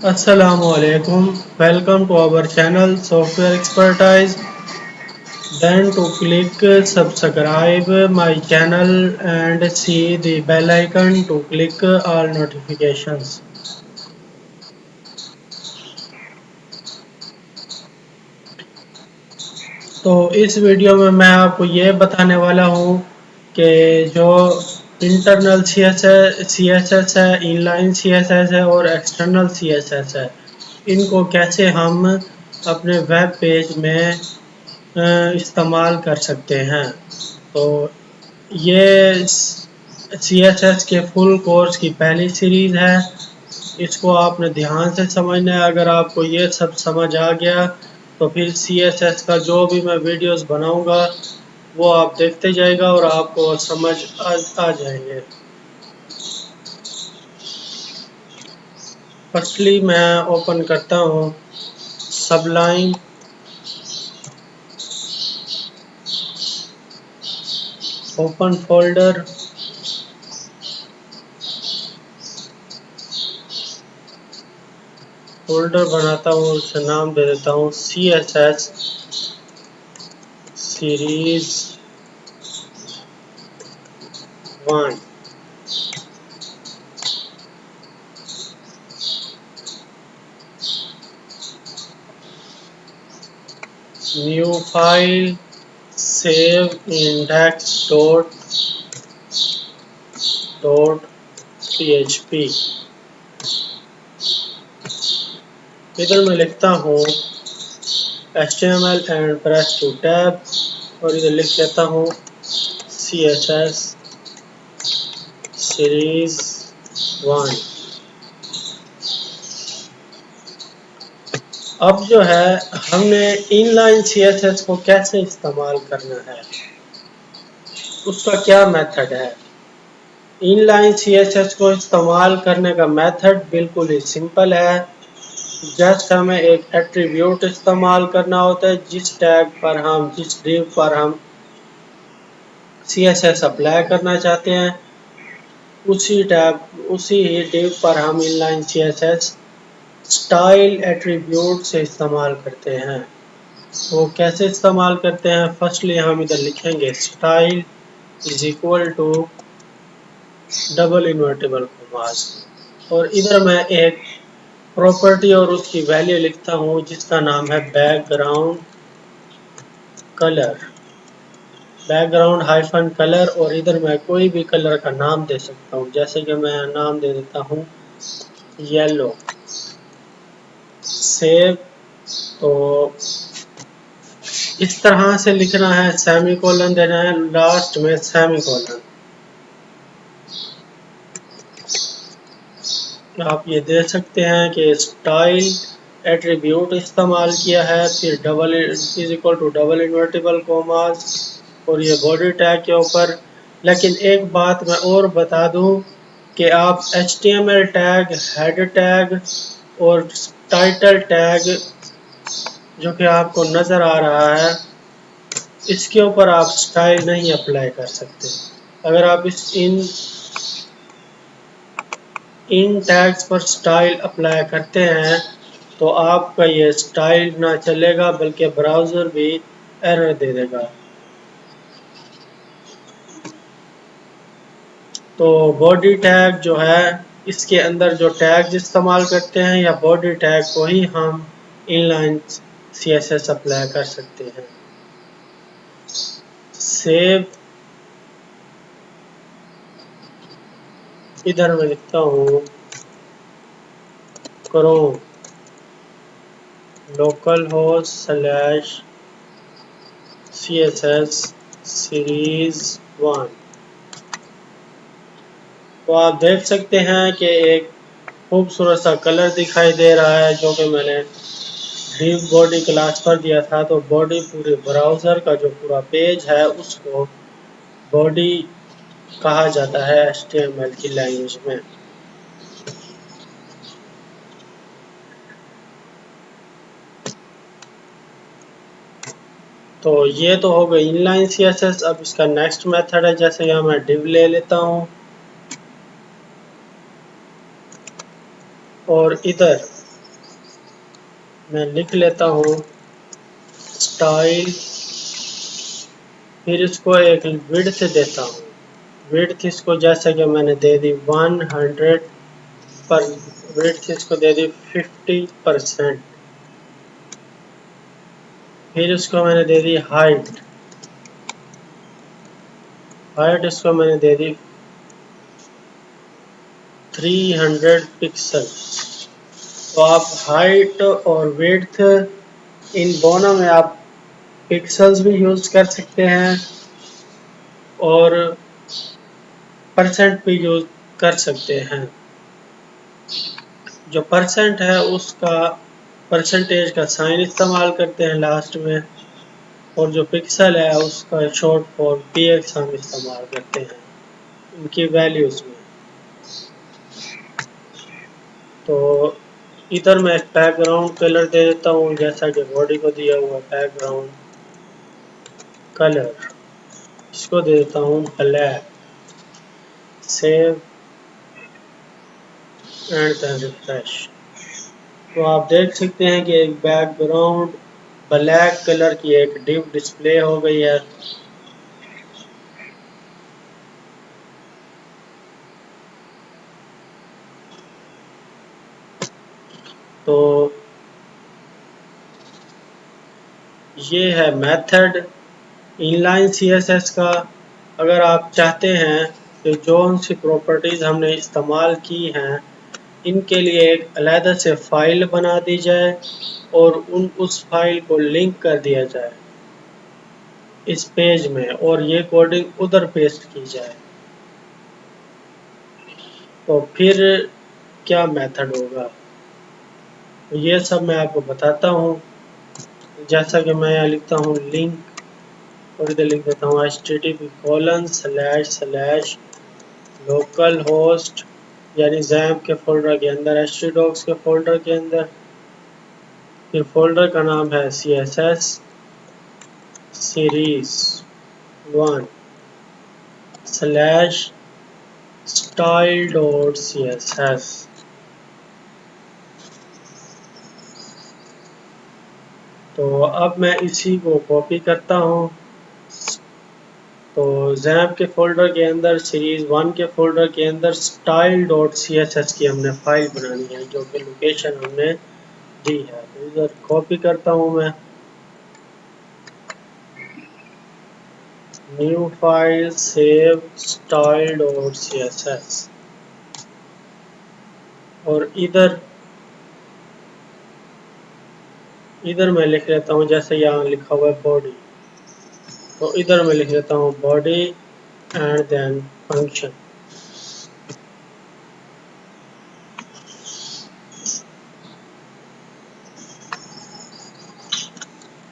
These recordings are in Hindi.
Assalamualaikum. Welcome to our channel Software Expertise. Then to click subscribe my channel and see the bell icon to click all notifications. तो इस वीडियो में मैं आपको ये बताने वाला हूँ कि जो इंटरनल CSS है, इनलाइन CSS है और एक्सटर्नल CSS है, इनको कैसे हम अपने वेब पेज में इस्तेमाल कर सकते हैं। तो ये CSS के फुल कोर्स की पहली सीरीज़ है। इसको आपने ध्यान से समझना है। अगर आपको ये सब समझ आ गया तो फिर CSS का जो भी मैं वीडियोस बनाऊंगा वो आप देखते जाएगा और आपको समझ आ जाएंगे। फर्स्टली मैं ओपन करता हूँ सबलाइन, ओपन फोल्डर, बनाता हूँ, उसे नाम दे देता हूँ CSS series 1। New file, save index dot PHP। इधर मैं लिखता हूँ HTML and press to tab और इधर लिख लेता हूँ CSS सीरीज 1। अब जो है हमने इनलाइन CSS को कैसे इस्तेमाल करना है, उसका क्या मेथड है। इनलाइन CSS को इस्तेमाल करने का मेथड बिल्कुल ही सिंपल है। जस्ट हमें एक एट्रीब्यूट इस्तेमाल करना होता है, जिस टैग पर हम, जिस डिव पर हम CSS अप्लाई करना चाहते हैं, उसी ही डिव पर हम इनलाइन CSS स्टाइल एट्रीब्यूट से इस्तेमाल करते हैं। वो कैसे इस्तेमाल करते हैं, फर्स्टली हम इधर लिखेंगे style is equal to double invertible commas और इधर मैं एक प्रॉपर्टी और उसकी वैल्यू लिखता हूँ जिसका नाम है background colour, background hyphen colour. और इधर मैं कोई भी कलर का नाम दे सकता हूँ, जैसे कि मैं नाम दे देता हूँ येलो। सेव, तो इस तरह से लिखना है, सेमीकोलन देना है, लास्ट में सेमीकोलन। आप ये दे सकते हैं कि स्टाइल एट्रीब्यूट इस्तेमाल किया है, फिर double is equal to double invertible commas और ये बॉडी टैग के ऊपर। लेकिन एक बात मैं और बता दूं कि आप HTML टैग, हेड टैग और टाइटल टैग जो कि आपको नज़र आ रहा है, इसके ऊपर आप स्टाइल नहीं अप्लाई कर सकते। अगर आप इन टैग्स पर स्टाइल अप्लाई करते हैं तो आपका ये स्टाइल ना चलेगा, बल्कि ब्राउज़र भी एरर दे देगा। तो बॉडी टैग जो है, इसके अंदर जो टैग्स इस्तेमाल करते हैं या बॉडी टैग को ही हम इनलाइन CSS अप्लाई कर सकते हैं। सेव, इधर मैं लिखता हूँ Chrome local host / CSS series 1। तो आप देख सकते हैं कि एक खूबसूरत सा कलर दिखाई दे रहा है जो कि मैंने डिव बॉडी क्लास पर दिया था। तो बॉडी पूरे ब्राउज़र का जो पूरा पेज है उसको बॉडी कहा जाता है HTML की लैंग्वेज में। तो ये तो हो गई इनलाइन CSS। अब इसका नेक्स्ट मेथड है, जैसे यहाँ मैं डिव ले लेता हूँ और इधर मैं लिख लेता हूँ स्टाइल, फिर इसको एक विड्थ देता हूँ। विड्थ इसको जैसे कि मैंने दे दी 100 पर, विड्थ इसको दे दी 50%। फिर इसको मैंने दे दी हाइट, हाइट इसको मैंने दे दी 300 पिक्सल। तो आप हाइट और विड्थ इन दोनों में आप पिक्सल्स भी यूज कर सकते हैं और परसेंट भी यूज कर सकते हैं। जो परसेंट है उसका परसेंटेज का साइन इस्तेमाल करते हैं लास्ट में, और जो पिक्सल है उसका शॉर्ट फॉर्म px हम इस्तेमाल करते हैं इनकी वैल्यूज में। तो इधर मैं बैकग्राउंड कलर दे देता हूँ जैसा कि बॉडी को दिया हुआ बैकग्राउंड कलर, इसको दे देता हूँ black. Save and then refresh. तो आप देख सकते हैं कि एक बैकग्राउंड ब्लैक कलर की एक डिव डिस्प्ले हो गई है। तो ये है मेथड इनलाइन सीएसएस का। अगर आप चाहते हैं कि जो सी प्रॉपर्टीज हमने इस्तेमाल की हैं इनके लिए एक अलहदा से फाइल बना दी जाए और उस फाइल को लिंक कर दिया जाए इस पेज में, और ये कोडिंग उधर पेस्ट की जाए, तो फिर क्या मेथड होगा ये सब मैं आपको बताता हूँ। जैसा कि मैं यहाँ लिखता हूँ लिंक, और इधर लिख देता हूँ http:// लोकल होस्ट यानी जैम्प के फोल्डर के अंदर htdocs के फोल्डर के अंदर, फिर फोल्डर का नाम है css series 1 / style.css। तो अब मैं इसी को कॉपी करता हूँ। तो जैम्प के फोल्डर के अंदर सीरीज 1 के फोल्डर के अंदर style.css की हमने फाइल बनानी है जो कि लोकेशन हमने दी है। तो इधर कॉपी करता हूँ मैं, न्यू फाइल सेव style.css, और इधर मैं लिख लेता हूँ जैसे यहाँ लिखा हुआ है बॉडी, तो इधर मैं लिख लेता हूँ body and then function.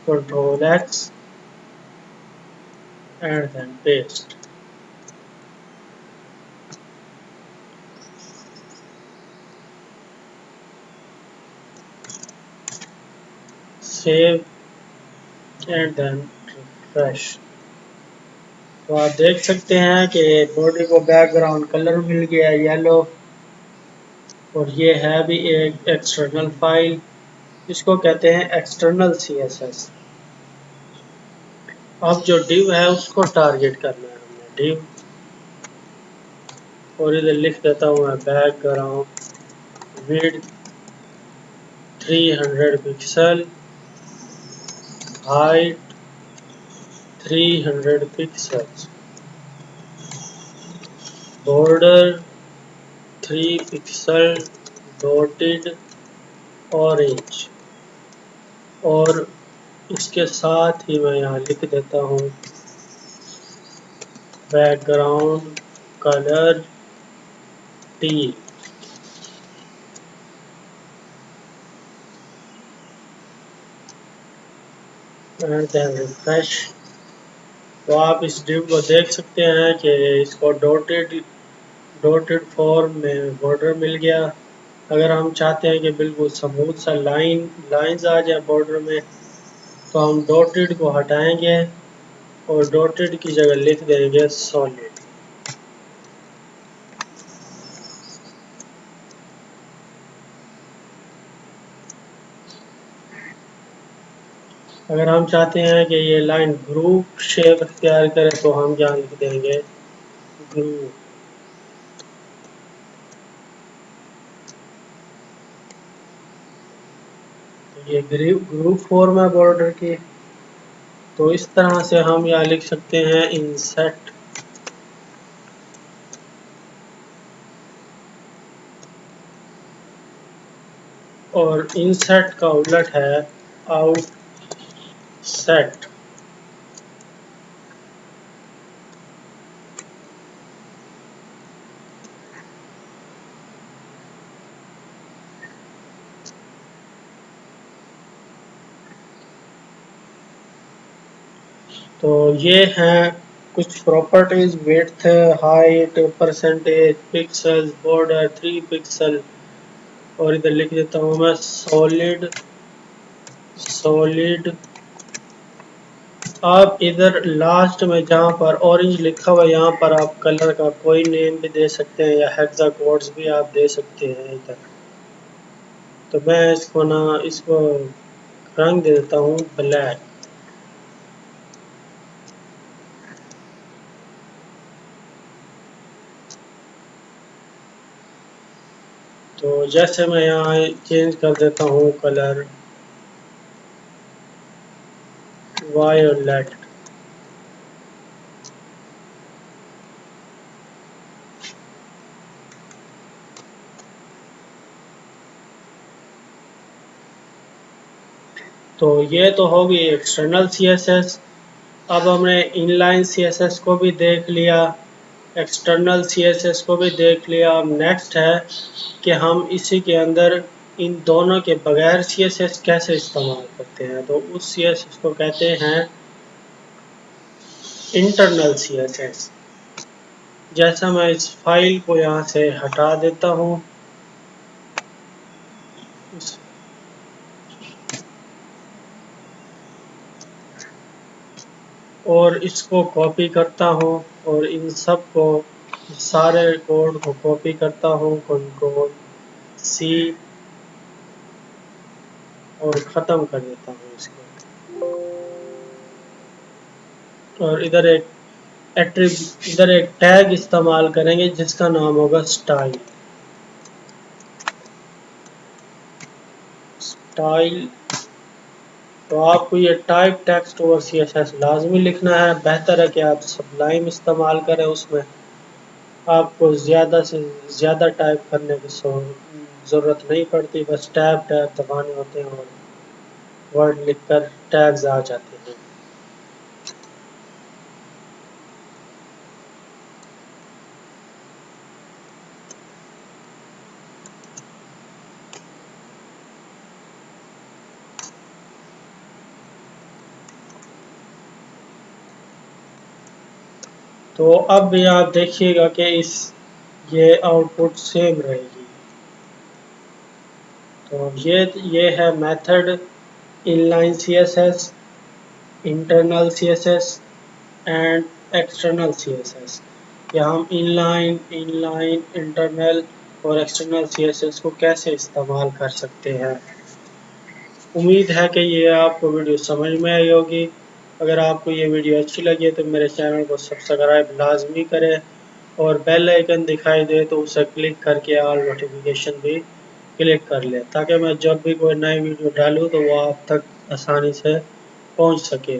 Ctrl X and then paste। Save and then refresh. तो आप देख सकते हैं कि बॉडी को बैकग्राउंड कलर मिल गया है येलो, और ये है भी एक एक्सटर्नल फाइल, इसको कहते हैं एक्सटर्नल सीएसएस। अब जो डिव है उसको टारगेट करना है हमने डिव, और इधर लिख देता हूँ मैं background width 300 pixel, height 300 pixels, border 3 pixel dotted orange, और इसके साथ ही मैं यहाँ लिख देता हूँ background colour teal. And then refresh. तो आप इस डिव को देख सकते हैं कि इसको डॉटेड फॉर्म में बॉर्डर मिल गया। अगर हम चाहते हैं कि बिल्कुल स्मूथ सा लाइंस आ जाए बॉर्डर में, तो हम डॉटेड को हटाएंगे और डॉटेड की जगह लिख देंगे सॉलिड। अगर हम चाहते हैं कि ये लाइन ग्रुप शेप इख्तियार करे तो हम यहाँ लिख देंगे ग्रुप। तो ये ग्रुप फॉर्म है बॉर्डर की। तो इस तरह से हम यहाँ लिख सकते हैं इंसर्ट, और इंसर्ट का उलट है आउटसेट। तो ये हैं कुछ properties, width, height, percentage, pixel, border 3 pixel, और इधर लिख देता हूँ मैं सॉलिड। आप इधर लास्ट में जहाँ पर ऑरेंज लिखा हुआ है यहाँ पर आप कलर का कोई नेम भी दे सकते हैं या हेक्सा कोड्स भी आप दे सकते हैं इधर। तो मैं इसको रंग दे देता हूँ ब्लैक। तो जैसे मैं यहाँ चेंज कर देता हूँ कलर वायोलेट। तो ये तो होगी एक्सटर्नल सीएसएस। अब हमने इनलाइन सीएसएस को भी देख लिया, एक्सटर्नल सीएसएस को भी देख लिया। अब नेक्स्ट है कि हम इसी के अंदर इन दोनों के बगैर सीएसएस कैसे इस्तेमाल करते हैं। तो उस सीएसएस को कहते हैं इंटरनल सीएसएस। जैसा मैं इस फाइल को यहाँ से हटा देता हूँ और इसको कॉपी करता हूँ और इन सब को, सारे कोड को कॉपी करता हूँ, कंट्रोल सी, और ख़त्म कर देता हूँ इसको। और इधर एक टैग इस्तेमाल करेंगे जिसका नाम होगा स्टाइल। तो आपको ये टाइप टेक्स्ट और सीएसएस लाजमी लिखना है। बेहतर है कि आप सबलाइम इस्तेमाल करें, उसमें आपको ज़्यादा से ज़्यादा टाइप करने की ज़रूरत नहीं पड़ती, बस टैब टैब दबाने होते हैं और वर्ड लिखकर टैग्स आ जाते हैं। तो अब भी आप देखिएगा कि ये आउटपुट सेम रहेगी। तो ये है method inline CSS, internal CSS and external CSS. या हम इनलाइन, इंटरनल और एक्सटर्नल सीएसएस को कैसे इस्तेमाल कर सकते हैं। उम्मीद है कि ये आपको वीडियो समझ में आई होगी। अगर आपको ये वीडियो अच्छी लगी तो मेरे चैनल को सब्सक्राइब लाजमी करें और बेल आइकन दिखाई दे तो उसे क्लिक करके ऑल नोटिफिकेशन भी क्लिक कर लें, ताकि मैं जब भी कोई नई वीडियो डालूँ तो वो आप तक आसानी से पहुंच सके।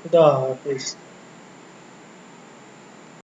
खुदा हाफिज़।